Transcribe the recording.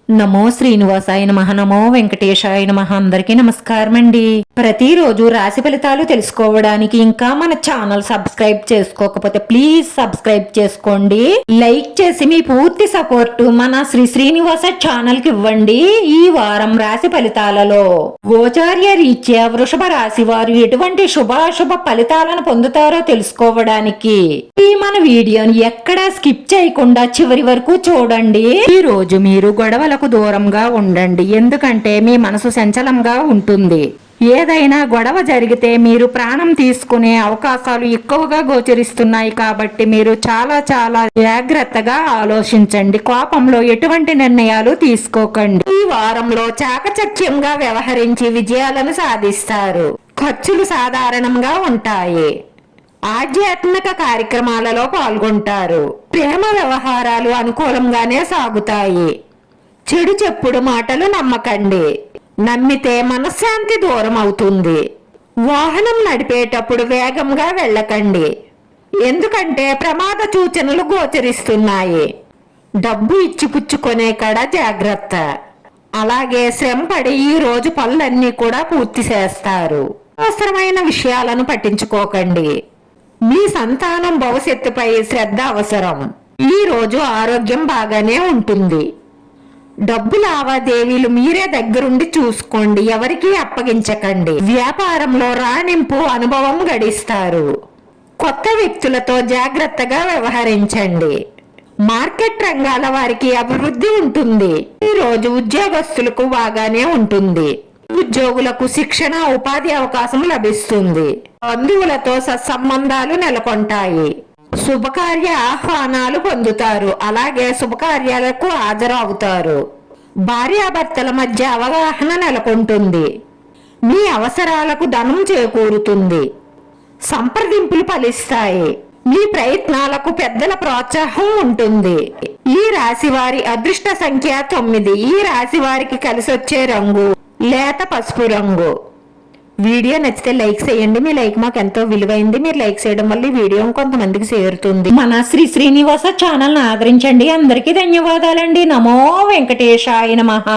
నమో శ్రీనివాసాయ నమః, నమో వెంకటేశాయ నమః. అందరికీ నమస్కారం అండి. ప్రతిరోజు రాశి ఫలితాలు తెలుసుకోవడానికి ఇంకా మన ఛానల్ సబ్స్క్రైబ్ చేసుకోకపోతే ప్లీజ్ సబ్స్క్రైబ్ చేసుకోండి. లైక్ చేసి మీ పూర్తి సపోర్ట్ మన శ్రీనివాస ఛానల్ కి ఇవ్వండి. ఈ వారం రాశి ఫలితాలలో గోచార్య రీత్యా వృషభ రాశి వారు ఎటువంటి శుభాశుభ ఫలితాలను పొందుతారో తెలుసుకోవడానికి ఈ మన వీడియోని ఎక్కడా స్కిప్ చేయకుండా చివరి వరకు చూడండి. ఈ రోజు మీరు గొడవలకు దూరంగా ఉండండి, ఎందుకంటే మీ మనసు సంచలంగా ఉంటుంది. ఏదైనా గొడవ జరిగితే మీరు ప్రాణం తీసుకునే అవకాశాలు ఎక్కువగా గోచరిస్తున్నాయి కాబట్టి మీరు చాలా జాగ్రత్తగా ఆలోచించండి. కోపంలో ఎటువంటి నిర్ణయాలు తీసుకోకండి. ఈ వారంలో చాకచక్యంగా వ్యవహరించి విజయాలను సాధిస్తారు. ఖర్చులు సాధారణంగా ఉంటాయి. ఆధ్యాత్మిక కార్యక్రమాలలో పాల్గొంటారు. ప్రేమ వ్యవహారాలు అనుకూలంగానే సాగుతాయి. చెడు చెప్పుడు మాటలు నమ్మకండి. నమ్మితే మనశ్శాంతి దూరం అవుతుంది. వాహనం నడిపేటప్పుడు వేగంగా వెళ్ళకండి, ఎందుకంటే ప్రమాద సూచనలు గోచరిస్తున్నాయి. డబ్బు ఇచ్చిపుచ్చుకునే కడ జాగ్రత్త. అలాగే శ్రమపడి ఈ రోజు పనులన్నీ కూడా పూర్తి చేస్తారు. అవసరమైన విషయాలను పట్టించుకోకండి. మీ సంతానం భవిష్యత్తుపై శ్రద్ధ అవసరం. ఈ రోజు ఆరోగ్యం బాగానే ఉంటుంది. డబ్బు లావాదేవీలు మీరే దగ్గరుండి చూసుకోండి, ఎవరికీ అప్పగించకండి. వ్యాపారంలో రాణింపు అనుభవం గడిస్తారు. కొత్త వ్యక్తులతో జాగ్రత్తగా వ్యవహరించండి. మార్కెట్ రంగాల వారికి అభివృద్ధి ఉంటుంది. ఈ రోజు ఉద్యోగస్తులకు బాగానే ఉంటుంది. ఉద్యోగులకు శిక్షణ ఉపాధి అవకాశం లభిస్తుంది. బంధువులతో సత్సంబంధాలు నెలకొంటాయి. శుభకార్య ఆహ్వానాలు పొందుతారు. అలాగే శుభకార్యాలకు హాజరు అవుతారు. భార్యాభర్తల మధ్య అవగాహన నెలకొంటుంది. మీ అవసరాలకు ధనం చేకూరుతుంది. సంప్రదింపులు ఫలిస్తాయి. మీ ప్రయత్నాలకు పెద్దల ప్రోత్సాహం ఉంటుంది. ఈ రాశి వారి అదృష్ట సంఖ్య 9. ఈ రాశి వారికి కలిసొచ్చే రంగు లేత పసుపు రంగు. వీడియో నచ్చితే లైక్ చేయండి. మీ లైక్ మాకు ఎంతో విలువైంది. మీరు లైక్ చేయడం వల్ల ఈ వీడియో కొంతమందికి చేరుతుంది. మన శ్రీనివాస ఛానల్ ఆదరించండి. అందరికీ ధన్యవాదాలండి. నమో వెంకటేశాయ నమః.